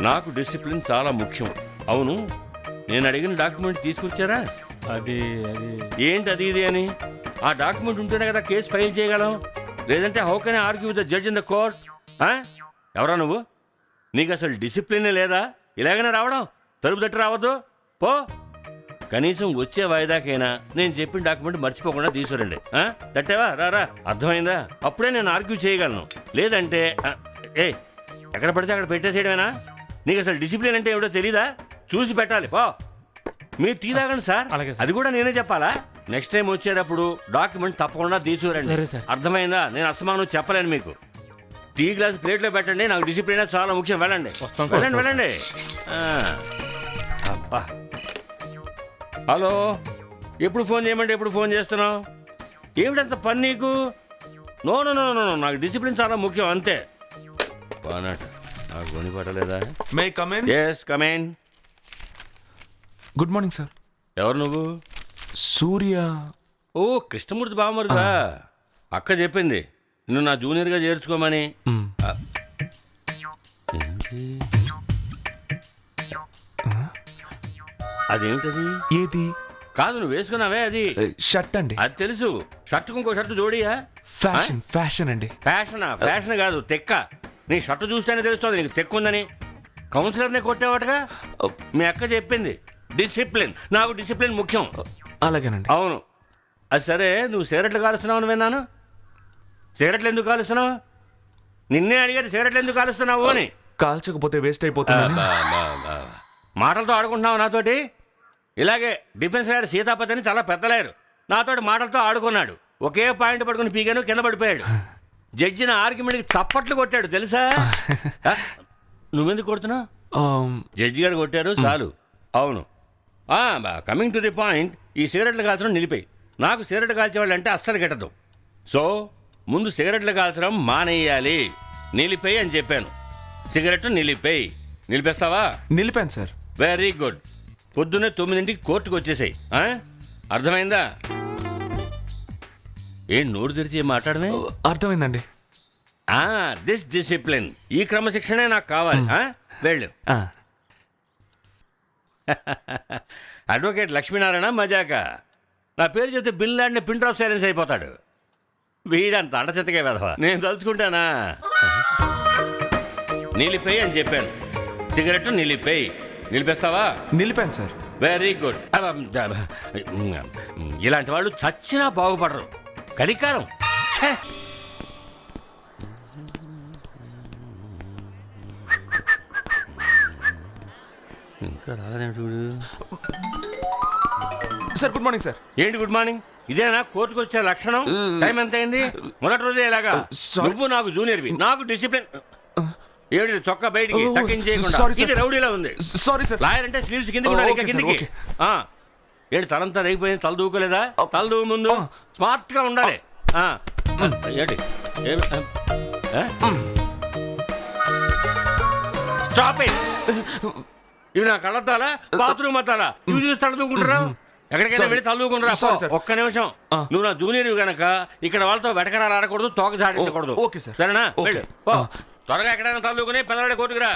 నాకు డిసిప్లిన్ చాలా ముఖ్యం. అవును, నేను అడిగిన డాక్యుమెంట్ తీసుకొచ్చారా? అది ఏంటి అది ఇది అని? ఆ డాక్యుమెంట్ ఉంటేనే కదా కేసు ఫైల్ చేయగలం. లేదంటే how can I argue with the judge in the court? ఎవరా నువ్వు? నీకు అసలు డిసిప్లినే లేదా? ఇలాగనే రావడం? తలుపు తట్టి రావద్దు, పో. కనీసం వచ్చే వాయిదాకైనా నేను చెప్పిన డాక్యుమెంట్ మర్చిపోకుండా తీసుకురండి. తట్టావా? రారా. అర్థమైందా? అప్పుడే నేను ఆర్గ్యూ చేయగలను. లేదంటే ఎక్కడ పడితే అక్కడ పెట్టేసేయడమేనా? నీకు అసలు డిసిప్లిన్ అంటే ఏమిటో తెలీదా? చూసి పెట్టాలి, పో. మీరు టీ తాగండి సార్. అది కూడా నేనే చెప్పాలా? నెక్స్ట్ టైం వచ్చేటప్పుడు డాక్యుమెంట్ తప్పకుండా తీసుకురండి. అర్థమైందా? నేను అసమానం చెప్పలేను మీకు. టీ గ్లాస్ ప్లేట్లో పెట్టండి. నాకు డిసిప్లిన్ చాలా ముఖ్యం. వెళ్ళండి వెళ్ళండి వెళ్ళండి. అబ్బా. హలో, ఎప్పుడు ఫోన్ చేయమంటే ఎప్పుడు ఫోన్ చేస్తున్నావు? ఏమిటంత పని నీకు? నో నో నో నో, నాకు డిసిప్లిన్ చాలా ముఖ్యం, అంతే. బానట నాకు కొని పట్టలేదా? May come in? yes come in. Good morning sir. ఎవరు నువ్వు? సూర్య. ఓ, కృష్ణమూర్తి బావమరుదా? అక్క చెప్పింది నువ్వు నా జూనియర్గా చేర్చుకోమని. అదేమిటది? ఏది? కాదు, నువ్వు వేసుకున్నావే అది. షర్ట్ అండి. అది తెలుసు. షర్టుకు ఇంకో షర్టు జోడియా? ఫ్యాషన్ ఫ్యాషన్ అండి. ఫ్యాషనా? ఫ్యాషన్ కాదు, తెక్క. నీ షర్టు చూస్తేనే తెలుస్తుంది నీకు తెక్కుందని. కౌన్సిలర్ని కొట్టేవాటగా. మీ అక్క చెప్పింది డిసిప్లిన్. నాకు డిసిప్లిన్ ముఖ్యం. అలాగేనండి. అవును. అది సరే, నువ్వు సిగరెట్లు కాలుస్తున్నావు అని విన్నాను. సిగరెట్లు ఎందుకు కాలుస్తున్నావు? నిన్నే అడిగారు సిగరెట్లు ఎందుకు కాలుస్తున్నావు అని. కాల్చకపోతే వేస్ట్ అయిపోతుంది. మాటలతో ఆడుకుంటున్నావు నాతోటి. ఇలాగే డిఫెన్స్ లాయర్ సీతాపతి అని చాలా పెద్దలేరు, నాతోటి మాటలతో ఆడుకున్నాడు. ఒకే పాయింట్ పట్టుకుని పీగాను, కింద పడిపోయాడు. జడ్జిని ఆర్గ్యుమెంట్కి చప్పట్లు కొట్టాడు తెలుసా? నువ్వెందుకు కొడుతున్నావు? జడ్జి గారు కొట్టారు చాలు. అవును. కమింగ్ టు ది పాయింట్, ఈ సిగరెట్లు కాల్చడం నిలిపాయి. నాకు సిగరెట్ కాల్చేవాళ్ళు అంటే అస్సలు గిట్టదు. సో ముందు సిగరెట్లు కాల్చడం మానేయాలి, నిలిపేయి అని చెప్పాను. సిగరెట్ నిలిపేయి. నిలిపేస్తావా? నిలిపాను సార్. Very good. పొద్దున్నే 9ంటికి కోర్టుకు వచ్చేసాయి. అర్థమైందా? ఏం నోరు తెరిచి మాట్లాడమే? అర్థమైందండి. దిస్ డిసిప్లిన్, ఈ క్రమశిక్షణే నాకు కావాలి. వెళ్ళు. అడ్వకేట్ లక్ష్మీనారాయణ మజాక. నా పేరు చెప్తే bill land pin drop silence అయిపోతాడు. వీడంత అండచెత్తగా వెధవా. నేను తలుచుకుంటానా? నిలిపేయి అని చెప్పాను. సిగరెట్ నిలిపేయి. నిలిపేస్తావా? నిలిపాను సార్. Very good. ఇలాంటి వాళ్ళు చచ్చినా బాగుపడరు. కనికారం. ఇంకా రాలేదేమిటి వీడు? Sir good morning sir. ఏంటి గుడ్ మార్నింగ్? ఇదేనా కోర్టుకు వచ్చే లక్షణం? టైం ఎంత అయింది? మొదటి రోజే ఇలాగా. నువ్వు నాకు జూనియర్వి, నాకు డిసిప్లిన్. ఏడు చొక్కా బయటికి తగ్గించేయకుండా. ఇది రౌడీలో ఉంది. Sorry sir. లాయర్ అంటే స్లీవ్స్ కిందకి. ఏడు తలంతా రేగిపోయింది, తల దూకోలేదా? తల దూకు ముందు స్మార్ట్ గా ఉండాలి. ఏంటి? Stop it. ఇవి నా కళ్ళద్దాలా, బాత్రూమ్ అద్దాలా? ఇవి చూసి తల దూకుంటున్నావు. ఎక్కడికైనా వెళ్ళి తల్లుకుంటురా. ఒక్క నిమిషం. నువ్వు నా జూనియర్ గనక ఇక్కడ వాళ్ళతో వెటకరాలు ఆడకూడదు, తోక జాడించకూడదు. Okay sir. సరేనా? వెళ్ళు. త్వరగా ఎక్కడైనా తల్లుకుని పెద్దవాడి కోర్టుకురా.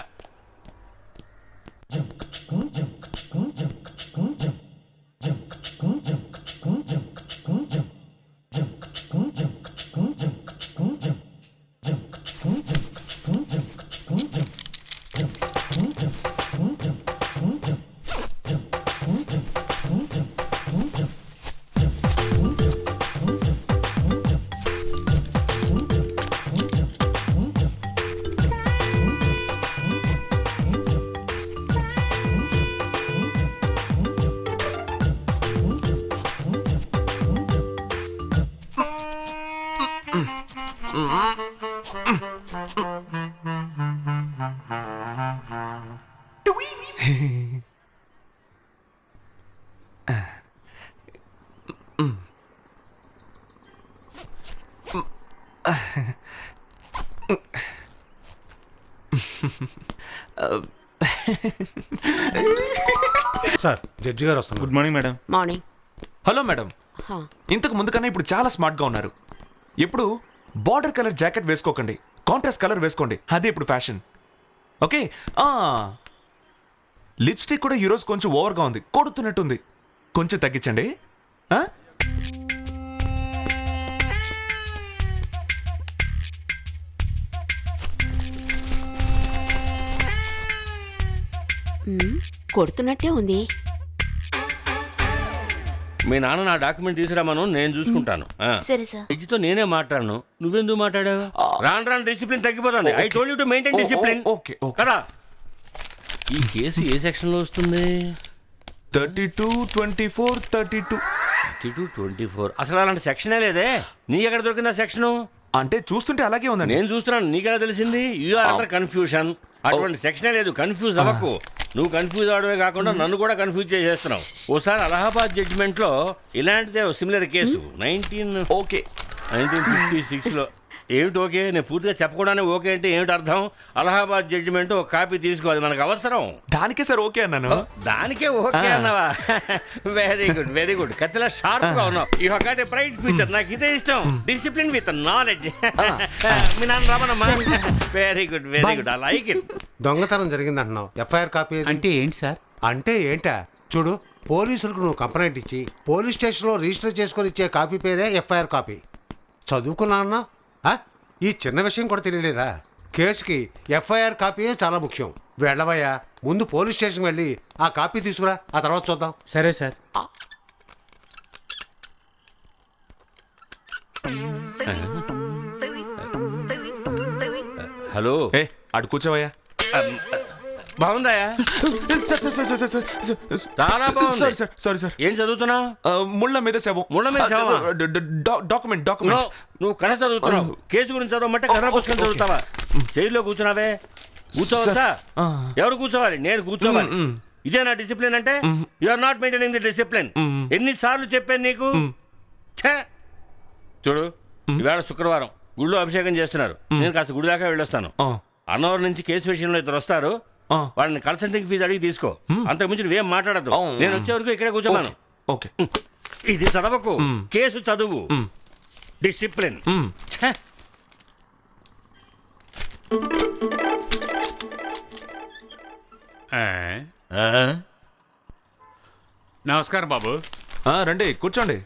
సార్, జడ్జి గారు వస్తున్నారు. Good morning madam. Morning. Hello madam. ఇంతకు ముందు కన్నా ఇప్పుడు చాలా స్మార్ట్గా ఉన్నారు. ఇప్పుడు బార్డర్ కలర్ జాకెట్ వేసుకోకండి, కాంట్రాస్ట్ కలర్ వేసుకోండి. అదే ఇప్పుడు ఫ్యాషన్. ఓకే లిప్స్టిక్ కూడా ఈరోజు కొంచెం ఓవర్గా ఉంది, కొడుతున్నట్టుంది. కొంచెం తగ్గించండి. ఆ? కొడుతున్నట్టే ఉంది. మీ నాన్న నా డాక్యుమెంట్ తీసుకురామను, నేను చూసుకుంటాను. సరే సార్. జడ్జితో నేనే మాట్లాడను, నువ్వెందుకు మాట్లాడావు? రాను రాను డిసిప్లిన్ తగ్గిపోతుంది. I told you to maintain discipline. Okay కదా. ఈ కేసు ఏ సెక్షన్ లో వస్తుంది? 32, 24, 32. 24. అసలు అలాంటి సెక్షనే లేదే. నీ ఎక్కడ దొరికిందా సెక్షను? అంటే చూస్తుంటే అలాగే ఉందండి. నేను చూస్తున్నాను, నీకెలా తెలిసింది? You are under confusion. అటువంటి సెక్షనే లేదు, కన్ఫ్యూజ్ అవ్వకు. నువ్వు కన్ఫ్యూజ్ అవడమే కాకుండా నన్ను కూడా కన్ఫ్యూజ్ చేసేస్తున్నావు. ఓసారి అలహాబాద్ జడ్జిమెంట్ లో ఇలాంటిదే సిమిలర్ కేసు 1956 లో. ఏమిటి ఓకే? నేను పూర్తిగా చెప్పకుండానే ఓకే అంటే ఏమిటి అర్థం? అలహాబాద్ జడ్జిమెంట్ ఒక కాపీ తీసుకోవాలి, మనకు అవసరం. దానికే సార్ ఓకే అన్నాను. దానికే ఓకే అన్నావా? Very good, very good. కత్తిలా షార్ప్ గా ఉన్నావు. ఈ ఒక్కటి బ్రైట్ ఫ్యూచర్, నాకు ఇదే ఇష్టం. Discipline with knowledge. మీ నాన్న Ramanamma. Very good, very good. I like it. దొంగతనం జరిగిందంటున్నావు, ఎఫ్ఐఆర్ కాపీ ఏది? అంటే ఏంటి సార్? అంటే ఏంటా? చూడు, పోలీసులకు నువ్వు కంప్లైంట్ ఇచ్చి పోలీస్ స్టేషన్లో రిజిస్టర్ చేసుకొని ఇచ్చే కాపీ పేరే ఎఫ్ఐఆర్ కాపీ. చదువుకున్నా అన్నా? ఈ చిన్న విషయం కూడా తెలియలేదా? కేసుకి ఎఫ్ఐఆర్ కాపీయే చాలా ముఖ్యం. వెళ్ళవయ్యా, ముందు పోలీస్ స్టేషన్ వెళ్ళి ఆ కాపీ తీసుకురా, ఆ తర్వాత చూద్దాం. సరే సార్. హలో, అటు కూర్చోవయ్యా. బాగుందాయా? చాలా బాగుంది. Sorry sir. ఏం చదువుతున్నావు? ముళ్ళ మీద శవం. ముళ్ళ మీద శవమా? డాక్యుమెంట్. నువ్వు కథ చదువుతున్నావు. కేసు గురించి చదవమంటే కథ పుస్తకం చదువుతావా? చైర్లో కూర్చున్నావే, కూర్చోవచ్చా? ఎవరు కూర్చోవాలి? నేను కూర్చోవాలి. ఇదే నా డిసిప్లిన్ అంటే? You are not maintaining the discipline. ఎన్నిసార్లు చెప్పాను నీకు? చూడు, ఈవేళ శుక్రవారం, గుళ్ళో అభిషేకం చేస్తున్నారు. నేను కాస్త గుడి దాకా వెళ్ళొస్తాను. అన్నవరం నుంచి కేసు విషయంలో ఇద్దరు వస్తారు, వాళ్ళని కన్సల్టింగ్ ఫీజు అడిగి తీసుకో. అంతకుమించి నువ్వేం మాట్లాడద్దు. నేను వచ్చే వరకు ఇక్కడే కూర్చోమాను. ఓకే. ఇది చదవకు, కేసు చదువు. డిసిప్లిన్. నమస్కారం బాబు. రండి కూర్చోండి.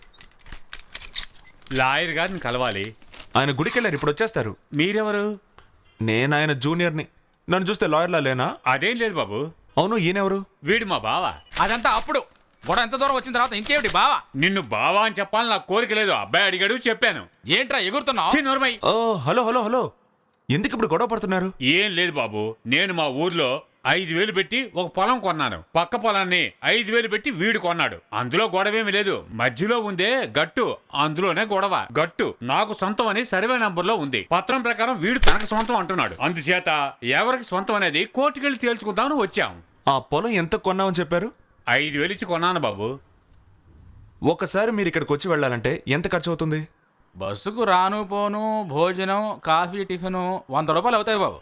లాయర్ గారిని కలవాలి. ఆయన గుడికి వెళ్ళారు, ఇప్పుడు వచ్చేస్తారు. మీరెవరు? నేను ఆయన జూనియర్ని. నన్ను చూస్తే లాయర్లా లేనా? అదేం లేదు బాబు. అవును, ఈయనెవరు? వీడు మా బావ. అదంతా అప్పుడు గొడవ ఎంత దూరం వచ్చిన తర్వాత ఇంకేమిటి బావా? నిన్ను బావా అని చెప్పాలని నాకు కోరిక లేదు. అబ్బాయి అడిగాడు, చెప్పాను. ఏంట్రా ఎగురుతున్నావు? నోర్మై. ఓ హలో. ఎందుకు ఇప్పుడు గొడవ పడుతున్నారు? ఏం లేదు బాబు, నేను మా ఊర్లో 5,000 పెట్టి ఒక పొలం కొన్నాను. పక్క పొలాన్ని 5,000 పెట్టి వీడు కొన్నాడు. అందులో గొడవేమి లేదు. మధ్యలో ఉందే గట్టు, అందులోనే గొడవ. గట్టు నాకు సొంతం అని సర్వే నంబర్ లో ఉంది. పత్రం ప్రకారం వీడు తనకు సొంతం అంటున్నాడు. అందుచేత ఎవరికి సొంతం అనేది కోర్టుకెళ్ళి తేల్చుకుందామని వచ్చాం. ఆ పొలం ఎంత కొన్నామని చెప్పారు? 5,000 ఇచ్చి కొన్నాను బాబు. ఒకసారి మీరు ఇక్కడికి వచ్చి వెళ్ళాలంటే ఎంత ఖర్చు అవుతుంది? బస్సుకు రాను పోను, భోజనం, కాఫీ, టిఫిన్ 100 రూపాయలు అవుతాయి బాబు.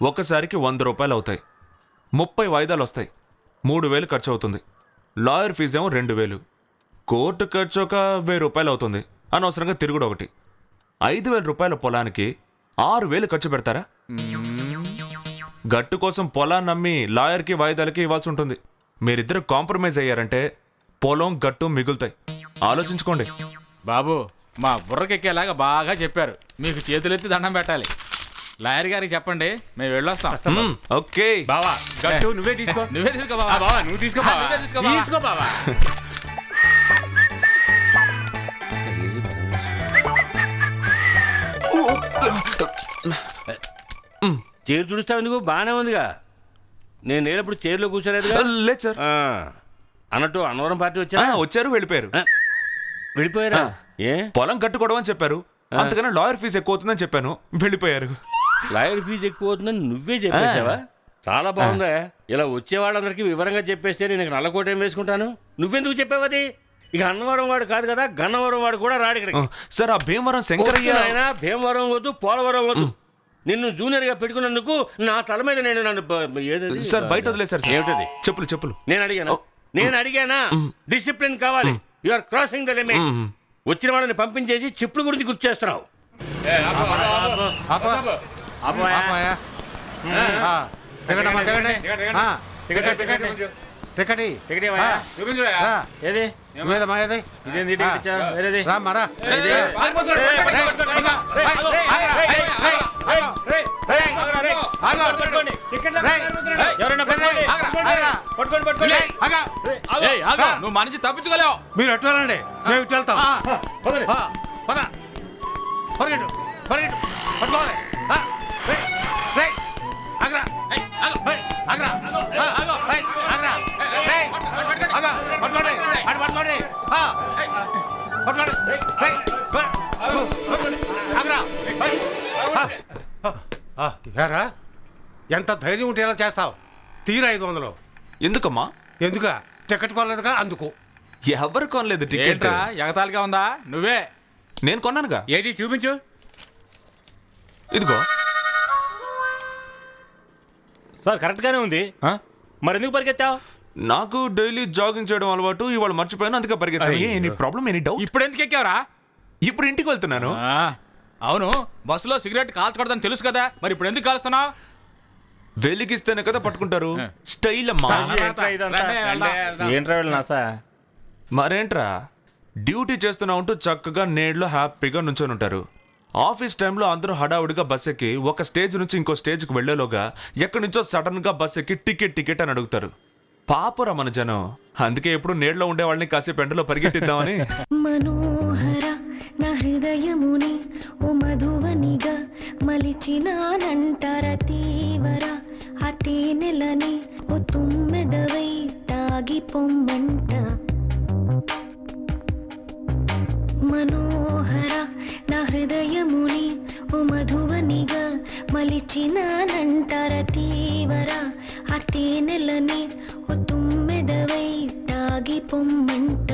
ఒక్కసారికి 100 రూపాయలు అవుతాయి. 30 వాయిదాలు వస్తాయి. 3,000 ఖర్చు అవుతుంది. లాయర్ ఫీజు ఏమో 2,000. కోర్టు ఖర్చు ఒక 1,000 రూపాయలు అవుతుంది. అనవసరంగా తిరుగుడు ఒకటి. 5,000 రూపాయల పొలానికి 6,000 ఖర్చు పెడతారా? గట్టు కోసం పొలాన్ని అమ్మి లాయర్కి వాయిదాలకి ఇవ్వాల్సి ఉంటుంది. మీరిద్దరు కాంప్రమైజ్ అయ్యారంటే పొలం గట్టు మిగులుతాయి. ఆలోచించుకోండి బాబు. మా బుర్రకెక్కేలాగా బాగా చెప్పారు. మీకు చేతులెత్తి దండం పెట్టాలి. లాయర్ గారికి చెప్పండి, మేము వెళ్ళొస్తాం. ఓకే బావా, గట్టు నువ్వే తీసుకో. నువ్వే తీసుకో బావా. బావా నువ్వు తీసుకో బావా. నువ్వే తీసుకో బావా. తీసుకో బావా. చైర్ చూస్తావు ఎందుకు? బాగానే ఉందిగా. నేను లేనప్పుడు చైర్లో కూర్చోలేదుగా. లేదు సార్. అన్నట్టు అన్నవరం పార్టీ వచ్చారు, వెళ్ళిపోయారు. వెళ్ళిపోయారా? ఏ? పొలం కట్టుకోవడం అని చెప్పారు. అంతకన్నా లాయర్ ఫీజు ఎక్కువ అవుతుందని చెప్పాను, వెళ్ళిపోయారు. లాయర్ ఫీజు ఎక్కువ అవుతుందని నువ్వే చెప్పేసావా? చాలా బాగుందా. ఇలా వచ్చేవాళ్ళందరికీ వివరంగా చెప్పేస్తే నేను నల్లకోట ఏం వేసుకుంటాను. నువ్వెందుకు చెప్పావు అది? ఇక అన్నవరం వాడు కాదు కదా, గన్నవరం వాడు కూడా రాడు ఇక్కడికి. సార్, ఆ భీమవరం శంకరయ్య. ఆయన భీమవరం వద్దు, పోలవరం వద్దు. నిన్ను జూనియర్ గా పెట్టుకున్నందుకు నా తల మీద నన్ను సార్ బయట వదిలేసారు. ఏమిటది? చెప్పులు. నేను అడిగానా? డిసిప్లిన్ కావాలి. You are crossing the limit. వచ్చిన వాళ్ళని పంపించేసి చెప్పుల గురించి గుర్తు చేస్తున్నావు. దిగండమ్మా దిగండి ఆ, టికెట్, టికెట్ టికెట్ టికెట్ ఇవ్వయా? చూపించురా. రా. ఏది మీదమ్మా ఏది ఇదేంది టికెట్ ఇచ్చావు? వేరేది రామ్మా రా ఎవరైనా పట్టుకోండి. ఏయ్, ఆగు. నువ్వు మన నుంచి తప్పించుకోలేవు. మీరు ఎట్టు వెళ్ళండి మేము ఇటు వెళ్తాం పద పరిగెట్టు పరిగెట్టు పట్టుకోవాలి ఆ, రేయ్, రేయ్, ఆగ్రా. ఏయ్, ఆగ్రా. ఆ, ఏయ్, ఆగ్రా. రేయ్, ఆగా, పట్టుకోండి అటు పట్టుకోండి ఆ, పట్టుకోండి రేయ్, ఆగ్రా. ఏయ్, ఆ, ఏరా ఎంత ధైర్యం ఉంటే ఎలా చేస్తావు తీరా 500 ఎందుకమ్మా? ఎందుక టికెట్ కొనలేదుగా అందుకు ఎవరు కొనలేదు టికెట్? ఏంట్రా ఎగతాళిగా ఉందా? నువ్వే. నేను కొన్నానుగా. ఏది చూపించు. ఇదిగో. సార్ కరెక్ట్ గానే ఉంది మరి ఎందుకు పరిగెత్తావు? నాకు డైలీ జాగింగ్ చేయడం అలవాటు, ఇవాళ మర్చిపోయాను, అందుకే పరిగెత్తాను. Any problem, any doubt? ఇప్పుడు ఎందుకు ఎక్కావురా? ఇప్పుడు ఇంటికి వెళ్తున్నాను. అవును, బస్సులో సిగరెట్ కాల్చకూడదని తెలుసు కదా, మరి ఇప్పుడు ఎందుకు కాలుస్తున్నావు? వెలిగిస్తేనే కదా పట్టుకుంటారు. స్టైల్ అమ్మా. ఏంట్రా ఇదంతా? ఏంట్రా వీళ్ళు నాసా? మరేంట్రా, డ్యూటీ చేస్తున్నా ఉంటూ చక్కగా నేడ్లో హ్యాపీగా నుంచొని ఉంటారు. ఆఫీస్ టైంలో అందరూ హడావుడిగా బస్ ఎక్కి ఒక స్టేజ్ నుంచి ఇంకో స్టేజ్కి వెళ్లేలోగా ఎక్కడి నుంచో సడన్ గా బస్ ఎక్కి టికెట్ అని అడుగుతారు. పాపురా మన జనం. అందుకే ఎప్పుడు నేడ్లో ఉండే వాళ్ళని కాసేపు ఎండలో పరిగెట్టిద్దామని. మనోహర నా హృదయముని ఓ మధువనిగా మలిచినానంటర తీవర ఆ తేనెలని ఓ తుమ్మెదవై తాగి పొమ్మంట. మనోహర నా హృదయముని ఓ మధువనిగా మలిచినానంటర తీవర ఆ తేనెలని ఓ తుమ్మెదవై తాగి పొమ్మంట.